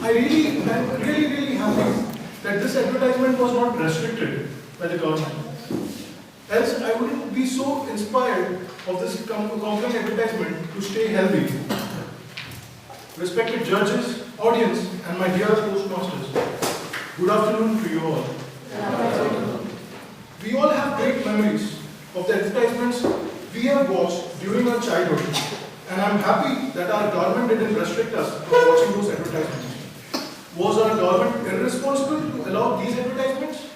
I'm really happy that this advertisement was not restricted by the government. Else, I wouldn't be so inspired of this compelling advertisement to stay healthy. Respected judges, audience, and my dear Toastmasters, good afternoon to you all. We all have great memories of the advertisements we have watched during our childhood, and I'm happy that our government didn't restrict us from watching those advertisements. Was our government irresponsible to allow these advertisements?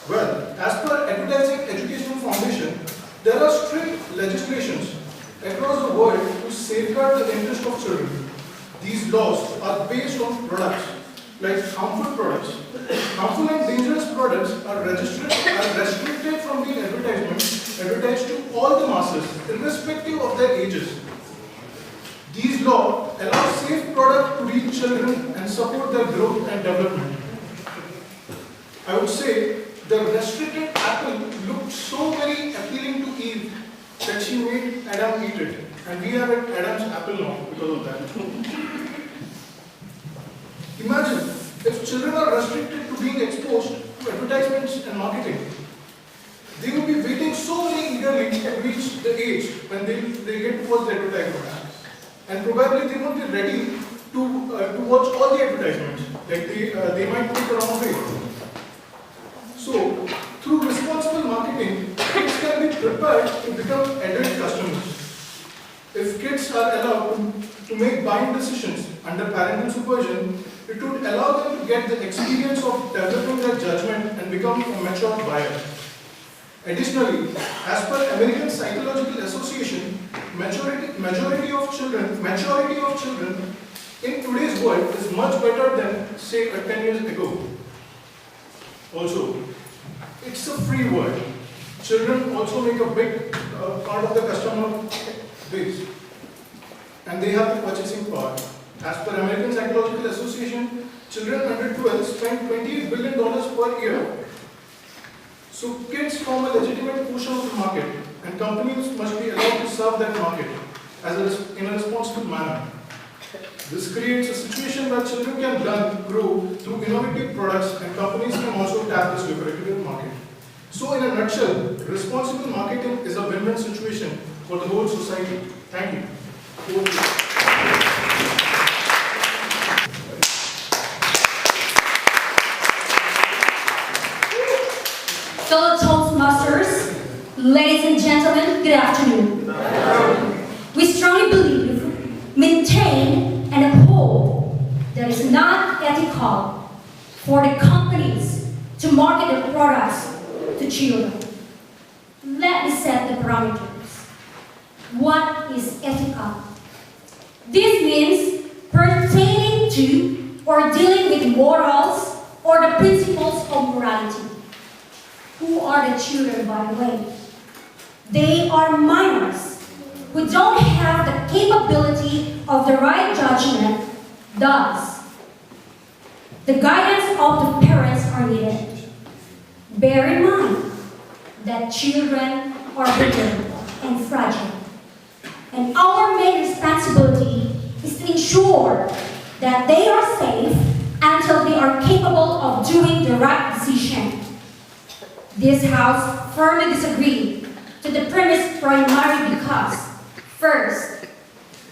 Well, as per Advertising Educational Foundation, there are strict legislations across the world to safeguard the interest of children. These laws are based on products like harmful products. Harmful and dangerous products are restricted from being advertised to all the masses, irrespective of their ages. These laws allow safe products to reach children and support their growth and development. I would say the restricted apple looked so very appealing to Eve that she made Adam eat it. And we have Adam's apple now because of that. Imagine if children are restricted to being exposed to advertisements and marketing. They will be waiting so very eagerly to reach the age when they get towards the advertisement. And probably they won't be ready to watch all the advertisements. Like they might take the wrong way. So, through responsible marketing, kids can be prepared to become adult customers. If kids are allowed to make buying decisions under parental supervision, it would allow them to get the experience of developing their judgment and become a mature buyer. Additionally, as per American Psychological Association, maturity of children in today's world is much better than, say, 10 years ago. Also, it's a free world. Children also make a big part of the customer base, and they have the purchasing power. As per American Psychological Association, children under 12 spend $28 billion per year. So kids form a legitimate portion of the market, and companies must be allowed to serve that market in a responsible manner. This creates a situation where children can grow through innovative products, and companies can also tap this lucrative market. So in a nutshell, responsible marketing is a win-win situation for the whole society. Thank you. Fellow Toastmasters, ladies and gentlemen, good afternoon. We strongly believe, maintain, and uphold that it's not ethical for the companies to market their products to children. Let me set the parameters. What is ethical? This means pertaining to or dealing with morals or the principles of morality. Who are the children, by the way? They are minors who don't have the capability of the right judgment. Thus, the guidance of the parents are needed. Bear in mind that children are brittle and fragile, and our main responsibility is to ensure that they are safe until they are capable of doing the right decision. This House firmly disagrees to the premise primarily because, first,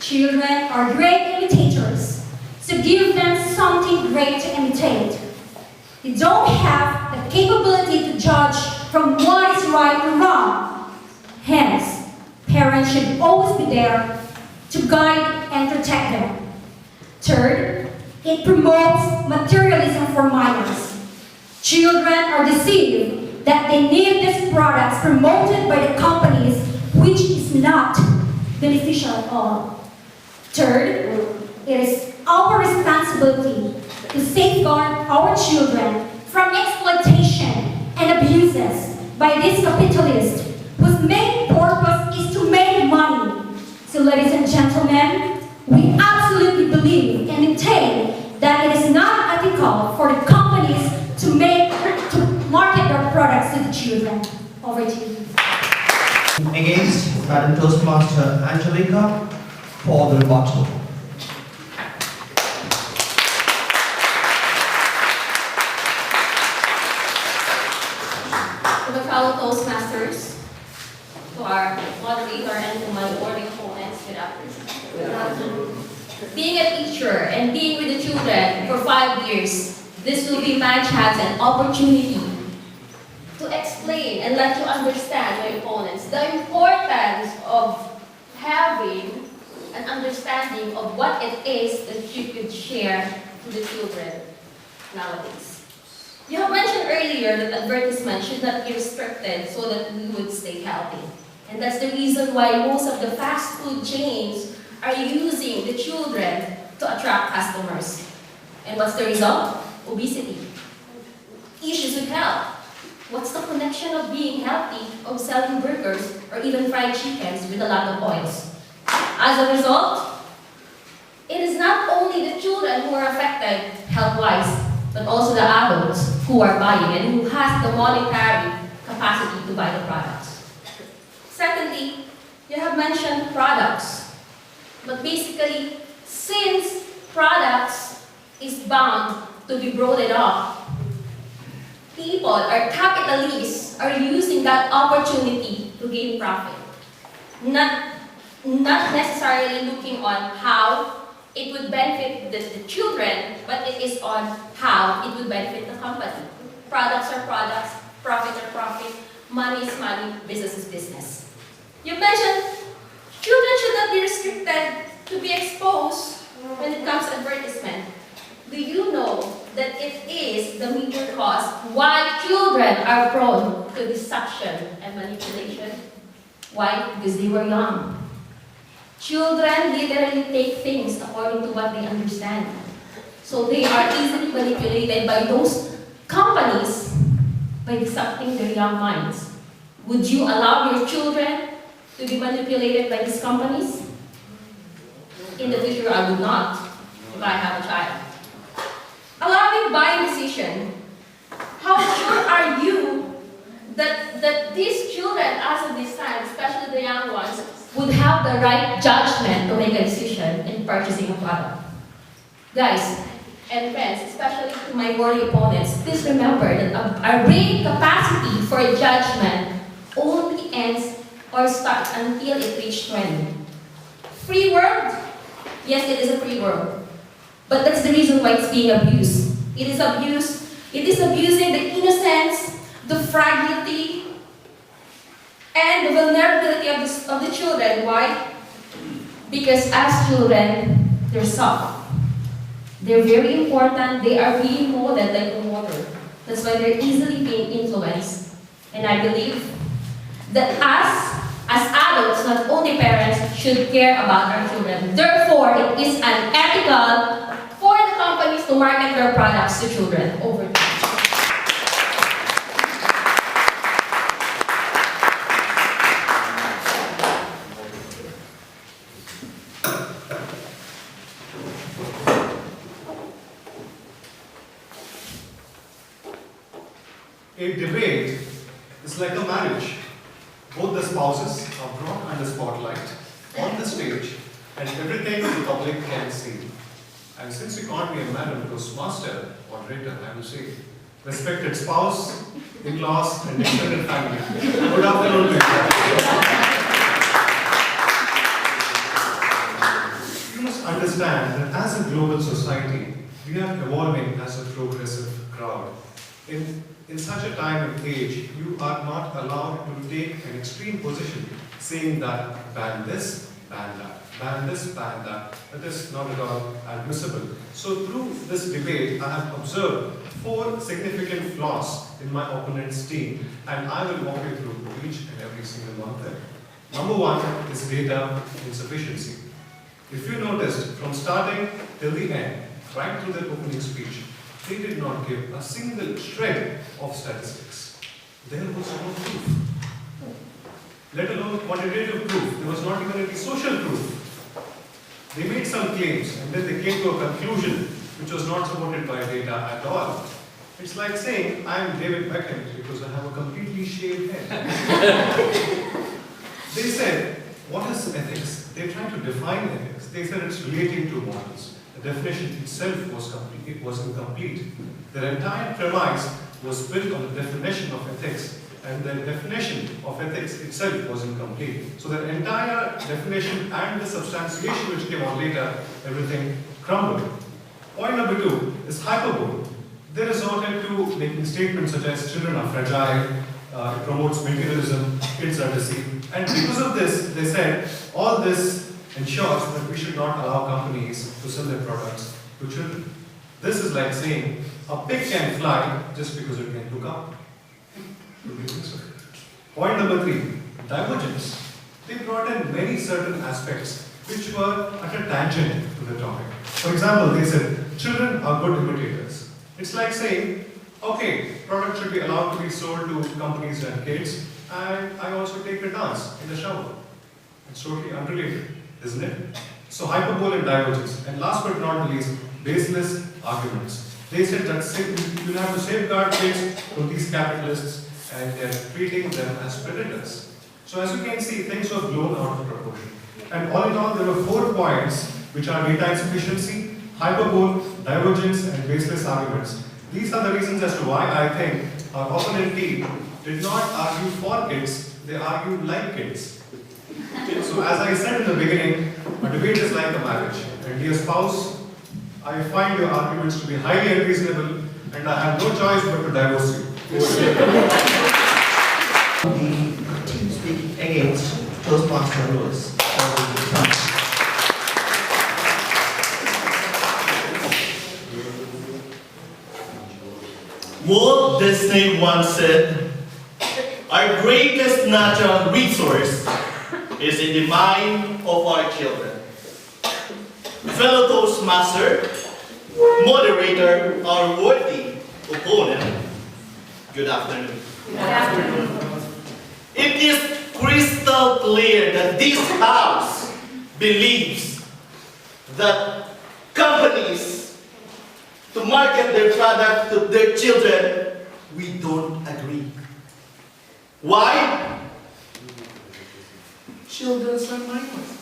children are great imitators, so give them something great to imitate. They don't have the capability to judge from what is right and wrong. Hence, parents should always be there to guide and protect them. Third, it promotes materialism for minors. Children are deceived that they need these products promoted by the companies, which is not beneficial at all. Third, it is our responsibility to safeguard our children from exploitation and abuses by these capitalists whose main purpose is to make money. So ladies and gentlemen, we absolutely believe and maintain that it is not ethical for the companies to market their products to the children. Over to you. Against Madam Toastmaster Angelica for the rebuttal. our moderator and to my boarding opponents. Good afternoon. Being a teacher and being with the children for 5 years, this will be my chance and opportunity to explain and let you understand, my opponents, the importance of having an understanding of what it is that you could share to the children nowadays. You have mentioned earlier that advertisement should not be restricted so that we would stay healthy. And that's the reason why most of the fast food chains are using the children to attract customers. And what's the result? Obesity. Issues with health. What's the connection of being healthy, of selling burgers, or even fried chickens with a lot of oils? As a result, it is not only the children who are affected health-wise, but also the adults who are buying and who has the monetary capacity to buy the products. Secondly, you have mentioned products. But basically, since products is bound to be brought up, people or capitalists are using that opportunity to gain profit. Not necessarily looking on how it would benefit the children, but it is on how it would benefit the company. Products are products, profit are profit, money is money, business is business. You mentioned children should not be restricted to be exposed when it comes to advertisement. Do you know that it is the major cause why children are prone to deception and manipulation? Why? Because they were young. Children literally take things according to what they understand. So they are easily manipulated by those companies by decepting their young minds. Would you allow your children to be manipulated by these companies? In the future, I would not if I have a child. Allowing buying decision. How sure are you that these children, as of this time, especially the young ones, would have the right judgment to make a decision in purchasing a product? Guys and friends, especially to my worthy opponents, please remember that our brain capacity for judgment only ends or starts until it reaches 20. Free world? Yes, it is a free world. But that's the reason why it's being abused. It is abusing the innocence, the fragility, and the vulnerability of the children. Why? Because as children, they're soft. They're very important. They are being molded like water. That's why they're easily being influenced. And I believe that us, as adults, not only parents, should care about our children. Therefore, it is unethical for the companies to market their products to children over time. A debate is like a marriage. Both the spouses are brought under spotlight on the stage and everything the public can see. And since you can't be a Madam Toastmaster, moderator, I will say, respected spouse, in-laws, and extended family, good afternoon to you. You must understand that as a global society, we are evolving as a progressive crowd. In such a time and age, you are not allowed to take an extreme position saying that ban this, ban that, ban this, ban that. That is not at all admissible. So through this debate, I have observed 4 significant flaws in my opponent's team, and I will walk you through each and every single one of them. Number 1 is data insufficiency. If you noticed, from starting till the end, right through their opening speech, they did not give a single shred of statistics. There was no proof. Let alone quantitative proof. There was not even any social proof. They made some claims and then they came to a conclusion which was not supported by data at all. It's like saying, I am David Beckham because I have a completely shaved head. They said, what is ethics? They tried to define ethics. They said it's relating to morals. The definition itself was complete. It was incomplete. Their entire premise was built on the definition of ethics, and their definition of ethics itself was incomplete. So their entire definition and the substantiation which came on later, everything crumbled. Point number 2 is hyperbole. They resorted to making statements such as children are fragile, it promotes materialism, kids are deceived. And because of this, they said, all this ensures that we should not allow companies to sell their products to children. This is like saying, a pig can fly just because it can look up. Point number 3, divergence. They brought in many certain aspects which were at a tangent to the topic. For example, they said, children are good imitators. It's like saying, okay, products should be allowed to be sold to companies and kids, and I also take a dance in the shower. It's totally unrelated, isn't it? So hyperbole and divergence. And last but not the least, baseless arguments. They said that you have to safeguard kids from these capitalists, and they're treating them as predators. So as you can see, things were blown out of proportion. And all in all, there were 4 points, which are data insufficiency, hyperbole, divergence, and baseless arguments. These are the reasons as to why I think our opponent team did not argue for kids, they argued like kids. So as I said in the beginning, a debate is like a marriage. And dear spouse, I find your arguments to be highly unreasonable, and I have no choice but to divorce you. The team speaking against Toastmaster rules. Walt Disney once said, "Our greatest natural resource is in the mind of our children." Fellow Toastmaster, moderator, our worthy opponent, good afternoon. Good afternoon. It is crystal clear that this House believes that companies to market their product to their children, we don't agree. Why? Children are minors.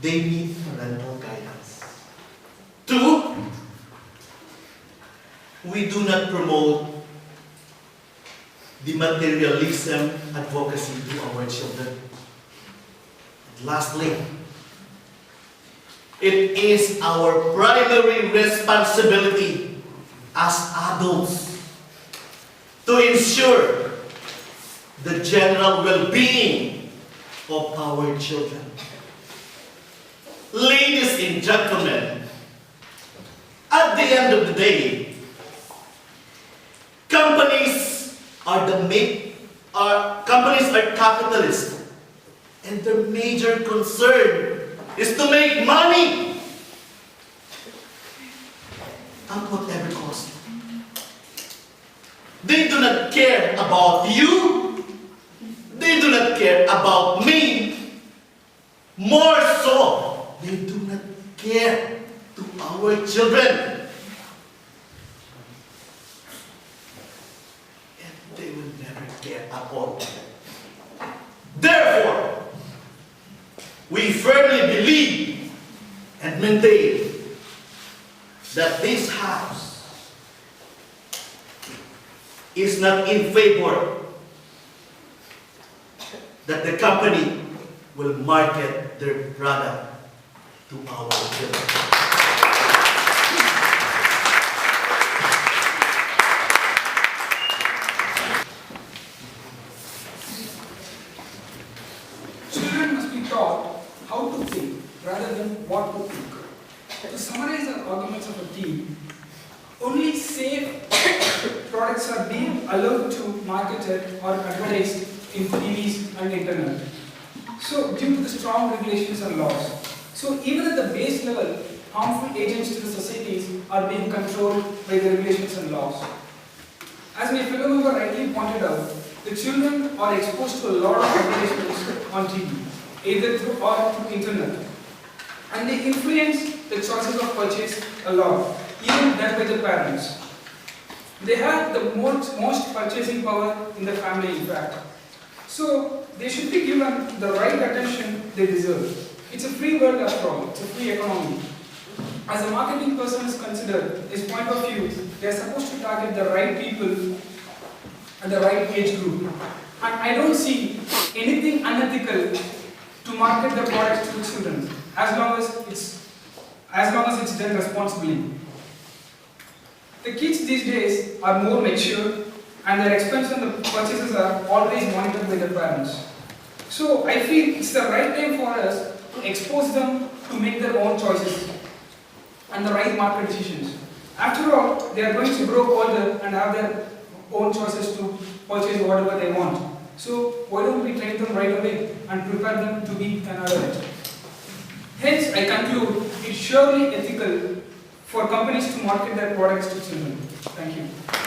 They need parental guidance. 2, we do not promote the materialism advocacy to our children. And lastly, it is our primary responsibility as adults to ensure the general well-being of our children. Ladies and gentlemen, at the end of the day, companies are capitalists, and their major concern is to make money at whatever cost. They do not care about you. They do not care about me. More so, they do not care to our children. And they will never care at all. Therefore, we firmly believe and maintain that this House is not in favor that the company will market their product to our children. Children must be taught how to think rather than what to think. To summarize the arguments of a team, only safe products are being allowed to marketed or advertised in TVs and internet. So due to the strong regulations and laws. So even at the base level, harmful agents to the societies are being controlled by the regulations and laws. As my fellow member rightly pointed out, the children are exposed to a lot of advertisements on TV, either through or through internet. And they influence the choices of purchase a lot, even done by the parents. They have the most purchasing power in the family, in fact. So they should be given the right attention they deserve. It's a free world after all, it's a free economy. As a marketing person is considered, his point of view, they are supposed to target the right people at the right age group. And I don't see anything unethical to market the products to the children as long as it's done responsibly. The kids these days are more mature and their expenses and the purchases are always monitored by their parents. So I feel it's the right time for us to expose them to make their own choices and the right market decisions. After all, they are going to grow older and have their own choices to purchase whatever they want. So why don't we train them right away and prepare them to be an adult? Hence, I conclude it's surely ethical for companies to market their products to children. Thank you.